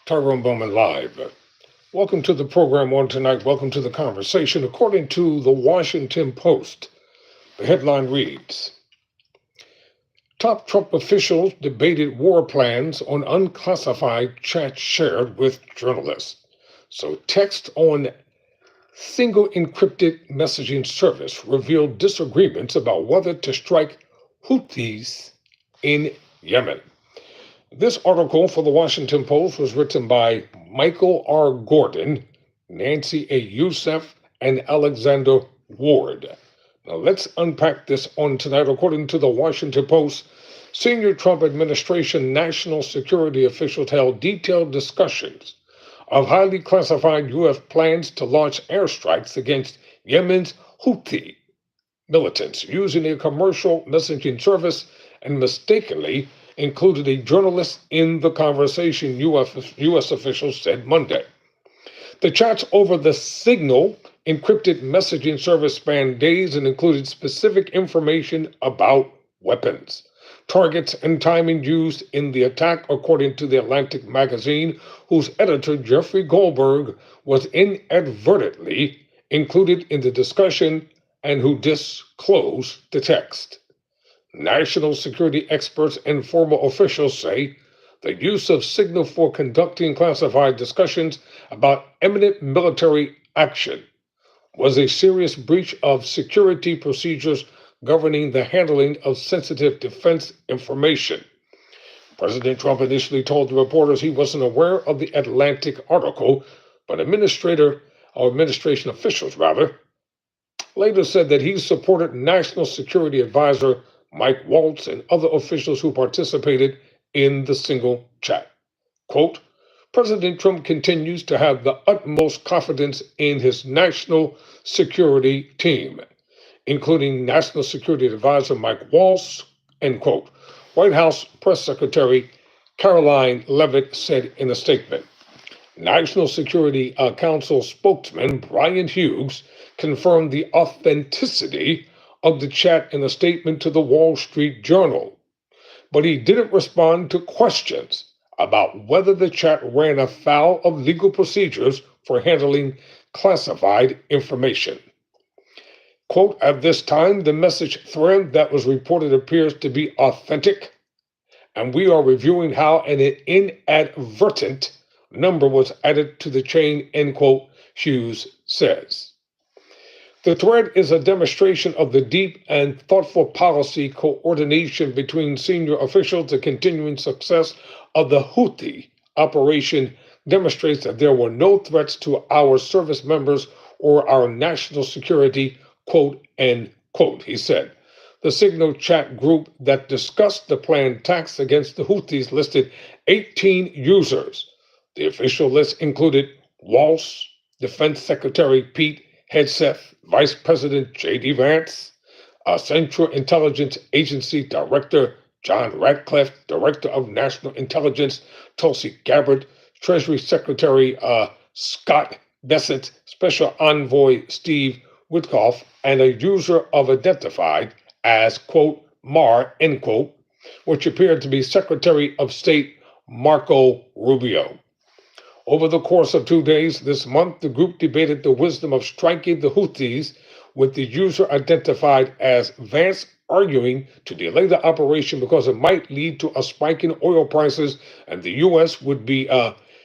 Tyrone Bowman live. Welcome to the program on tonight. Welcome to the conversation. According to the Washington Post, the headline reads, Top Trump officials debated war plans on unclassified chats shared with journalists. So text on single encrypted messaging service revealed disagreements about whether to strike Houthis in Yemen. This article for the Washington Post was written by Michael R. Gordon, Nancy A. Youssef, and Alexander Ward. Now let's unpack this on tonight. According to the Washington Post, senior Trump administration national security officials held detailed discussions of highly classified U.S. plans to launch airstrikes against Yemen's Houthi militants using a commercial messaging service and mistakenly included a journalist in the conversation, U.S. officials said Monday. The chats over the Signal encrypted messaging service spanned days and included specific information about weapons, targets, and timing used in the attack, according to The Atlantic magazine, whose editor, Jeffrey Goldberg, was inadvertently included in the discussion and who disclosed the text. National security experts and former officials say the use of Signal for conducting classified discussions about imminent military action was a serious breach of security procedures governing the handling of sensitive defense information. President Trump initially told the reporters he wasn't aware of the Atlantic article, but administration officials later said that he supported National Security Advisor Mike Waltz and other officials who participated in the single chat. Quote, President Trump continues to have the utmost confidence in his national security team, including National Security Advisor Mike Waltz, end quote. White House Press Secretary Caroline Leavitt said in a statement. National Security Council spokesman Brian Hughes confirmed the authenticity of the chat in a statement to the Wall Street Journal, but he didn't respond to questions about whether the chat ran afoul of legal procedures for handling classified information. Quote, at this time, the message thread that was reported appears to be authentic, and we are reviewing how an inadvertent number was added to the chain, end quote, Hughes says. The thread is a demonstration of the deep and thoughtful policy coordination between senior officials. The continuing success of the Houthi operation demonstrates that there were no threats to our service members or our national security, quote, end quote, he said. The Signal chat group that discussed the planned attacks against the Houthis listed 18 users. The official list included Waltz, Defense Secretary Pete Hegseth, Vice President J.D. Vance, Central Intelligence Agency Director John Ratcliffe, Director of National Intelligence Tulsi Gabbard, Treasury Secretary Scott Bessent, Special Envoy Steve Witkoff, and a user of identified as, quote, Mar, end quote, which appeared to be Secretary of State Marco Rubio. Over the course of 2 days this month, the group debated the wisdom of striking the Houthis, with the user identified as Vance arguing to delay the operation because it might lead to a spike in oil prices and the U.S. would be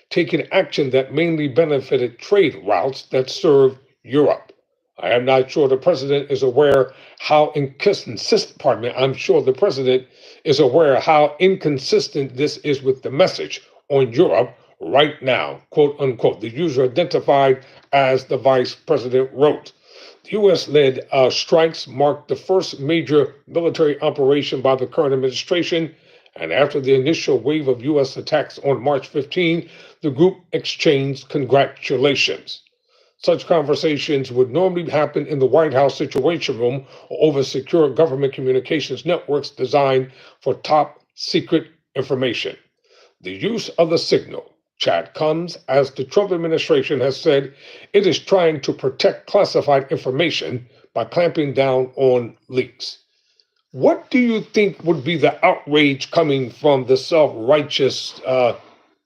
taking action that mainly benefited trade routes that serve Europe. I am not sure the president is aware how I'm sure the president is aware how inconsistent this is with the message on Europe right now, quote unquote. The user identified as the vice president wrote. The U.S.-led strikes marked the first major military operation by the current administration, and after the initial wave of U.S. attacks on March 15, the group exchanged congratulations. Such conversations would normally happen in the White House Situation Room or over secure government communications networks designed for top secret information. The use of the Signal chat comes as the Trump administration has said it is trying to protect classified information by clamping down on leaks. What do you think would be the outrage coming from the self-righteous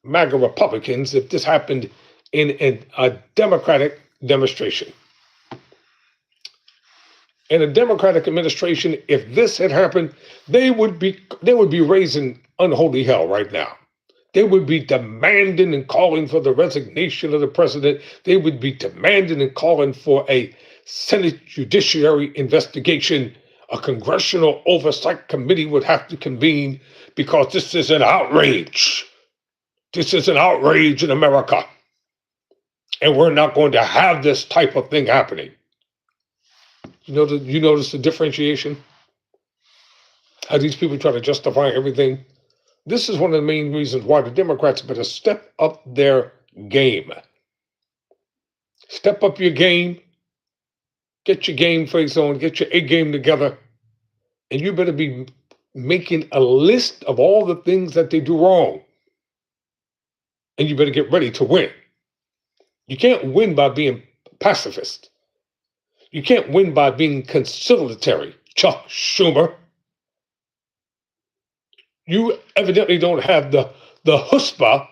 MAGA Republicans if this happened in a Democratic demonstration. In a Democratic administration, if this had happened, they would be raising unholy hell right now. They would be demanding and calling for the resignation of the president. They would be demanding and calling for a Senate Judiciary investigation. A congressional oversight committee would have to convene because this is an outrage. This is an outrage in America. And we're not going to have this type of thing happening. You notice the differentiation? How these people try to justify everything? This is one of the main reasons why the Democrats better step up their game. Step up your game. Get your game face on. Get your A game together. And you better be making a list of all the things that they do wrong. And you better get ready to win. You can't win by being pacifist. You can't win by being conciliatory, Chuck Schumer. You evidently don't have the chutzpah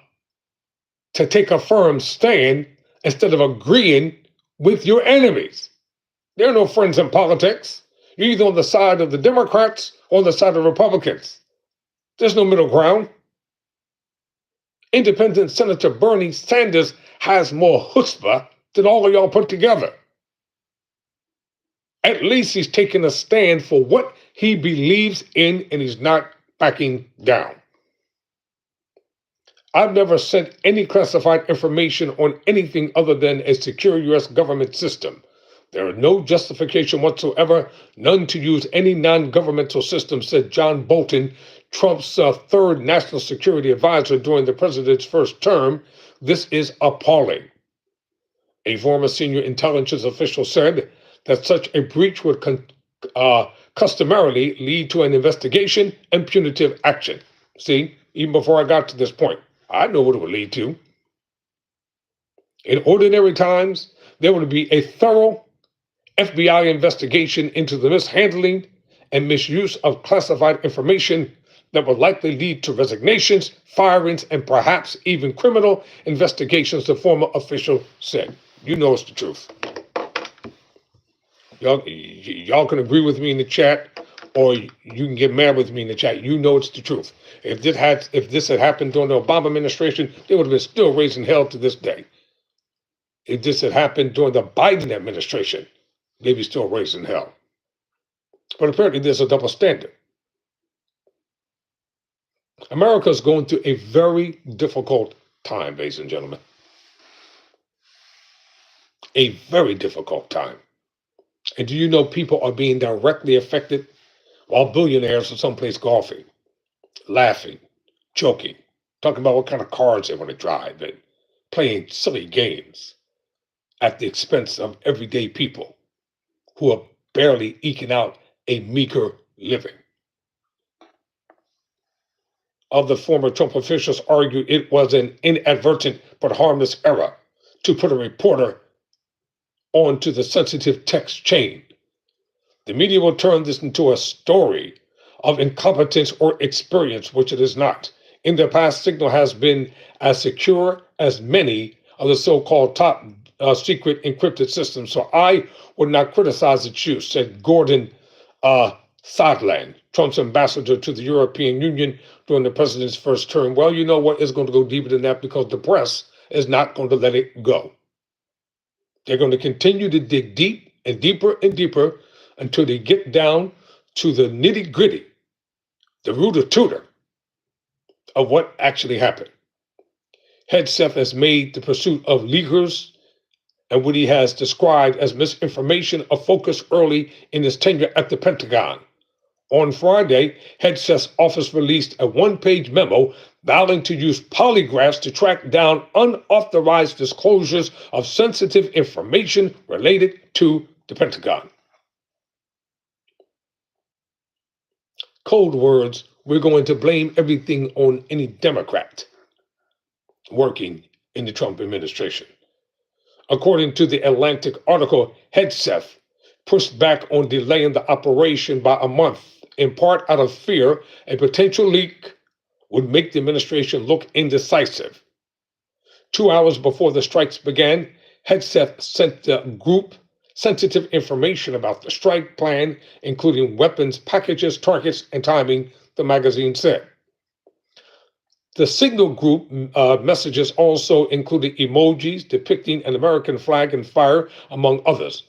to take a firm stand instead of agreeing with your enemies. There are no friends in politics. You're either on the side of the Democrats or on the side of the Republicans. There's no middle ground. Independent Senator Bernie Sanders has more chutzpah than all of y'all put together. At least he's taking a stand for what he believes in, and he's not backing down. I've never sent any classified information on anything other than a secure U.S. government system. There is no justification whatsoever, none to use any non-governmental system, said John Bolton, Trump's third national security advisor during the president's first term. This is appalling. A former senior intelligence official said that such a breach would customarily lead to an investigation and punitive action. See, even before I got to this point, I know what it would lead to. In ordinary times, there would be a thorough FBI investigation into the mishandling and misuse of classified information that would likely lead to resignations, firings, and perhaps even criminal investigations, the former official said. You know it's the truth. Y'all can agree with me in the chat, or you can get mad with me in the chat. You know it's the truth. If this had happened during the Obama administration, they would have been still raising hell to this day. If this had happened during the Biden administration, they'd be still raising hell. But apparently there's a double standard. America is going through a very difficult time, ladies and gentlemen. A very difficult time. And do you know people are being directly affected while billionaires are someplace golfing, laughing, joking, talking about what kind of cars they want to drive and playing silly games at the expense of everyday people who are barely eking out a meager living. Other former Trump officials argued it was an inadvertent but harmless error to put a reporter onto the sensitive text chain. The media will turn this into a story of incompetence or experience, which it is not. In the past, Signal has been as secure as many of the so-called top secret encrypted systems, so I would not criticize its use, said Gordon Sondland, Trump's ambassador to the European Union during the president's first term. Well, you know what? It's going to go deeper than that because the press is not going to let it go. They're going to continue to dig deep and deeper until they get down to the nitty-gritty, the rooter tutor of what actually happened. Hegseth has made the pursuit of leakers and what he has described as misinformation a focus early in his tenure at the Pentagon. On Friday, Hegseth's office released a one-page memo vowing to use polygraphs to track down unauthorized disclosures of sensitive information related to the Pentagon. Code words, we're going to blame everything on any Democrat working in the Trump administration. According to the Atlantic article, Hegseth pushed back on delaying the operation by a month, in part out of fear a potential leak would make the administration look indecisive. 2 hours before the strikes began, Hegseth sent the group sensitive information about the strike plan, including weapons packages, targets, and timing, the magazine said. The Signal Group messages also included emojis depicting an American flag and fire, among others.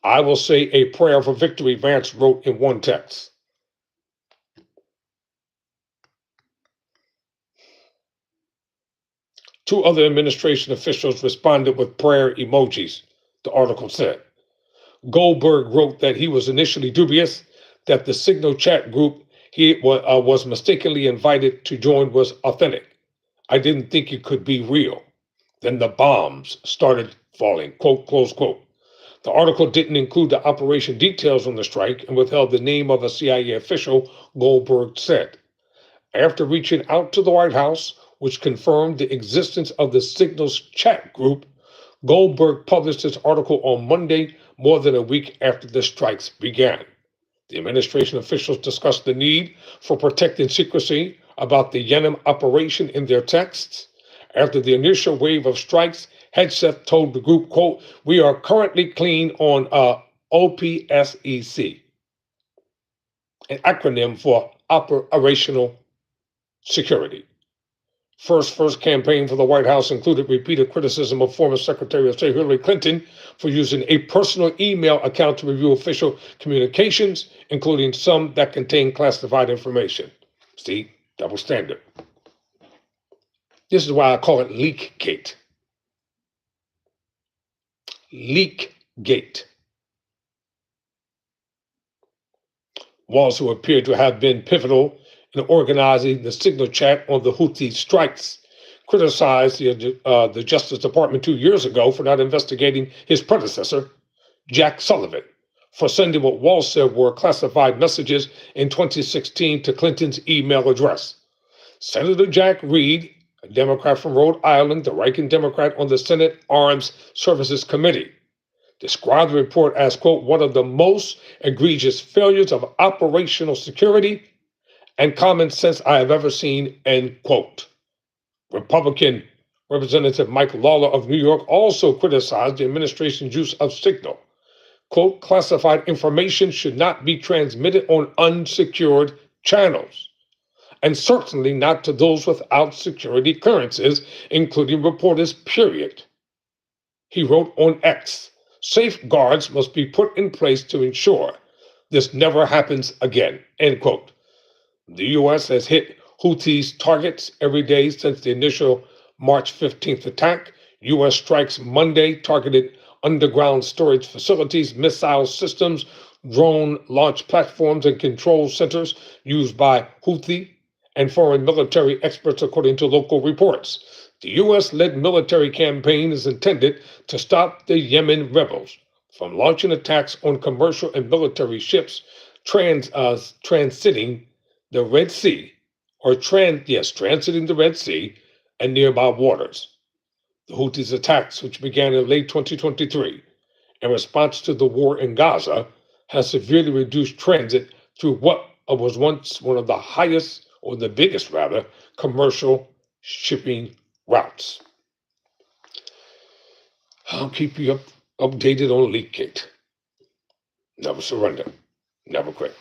I will say a prayer for victory, Vance wrote in one text. Two other administration officials responded with prayer emojis, the article said. Goldberg wrote that he was initially dubious that the Signal chat group he was mistakenly invited to join was authentic. I didn't think it could be real. Then the bombs started falling, quote, close quote. The article didn't include the operation details on the strike and withheld the name of a CIA official, Goldberg said. After reaching out to the White House, which confirmed the existence of the Signal's chat group, Goldberg published his article on Monday, more than a week after the strikes began. The administration officials discussed the need for protecting secrecy about the Yemen operation in their texts. After the initial wave of strikes, Hegseth told the group, quote, we are currently clean on OPSEC, an acronym for Operational Security. First campaign for the White House included repeated criticism of former Secretary of State Hillary Clinton for using a personal email account to review official communications, including some that contained classified information. See, double standard. This is why I call it LeakGate. LeakGate. Walls, who appeared to have been pivotal in organizing the Signal chat on the Houthi strikes, criticized the Justice Department 2 years ago for not investigating his predecessor, Jack Sullivan, for sending what Walls said were classified messages in 2016 to Clinton's email address. Senator Jack Reed, a Democrat from Rhode Island, the ranking Democrat on the Senate Armed Services Committee, described the report as, quote, one of the most egregious failures of operational security and common sense I have ever seen, end quote. Republican Representative Mike Lawler of New York also criticized the administration's use of Signal. Quote, classified information should not be transmitted on unsecured channels, and certainly not to those without security clearances, including reporters, period. He wrote on X, safeguards must be put in place to ensure this never happens again, end quote. The U.S. has hit Houthis' targets every day since the initial March 15th attack. U.S. strikes Monday targeted underground storage facilities, missile systems, drone launch platforms, and control centers used by Houthi and foreign military experts, according to local reports. The U.S.-led military campaign is intended to stop the Yemen rebels from launching attacks on commercial and military ships transiting the Red Sea, transiting the Red Sea and nearby waters. The Houthis' attacks, which began in late 2023 in response to the war in Gaza, has severely reduced transit through what was once one of the highest, or the biggest rather, commercial shipping routes. I'll keep you updated on LeakGate. Never surrender. Never quit.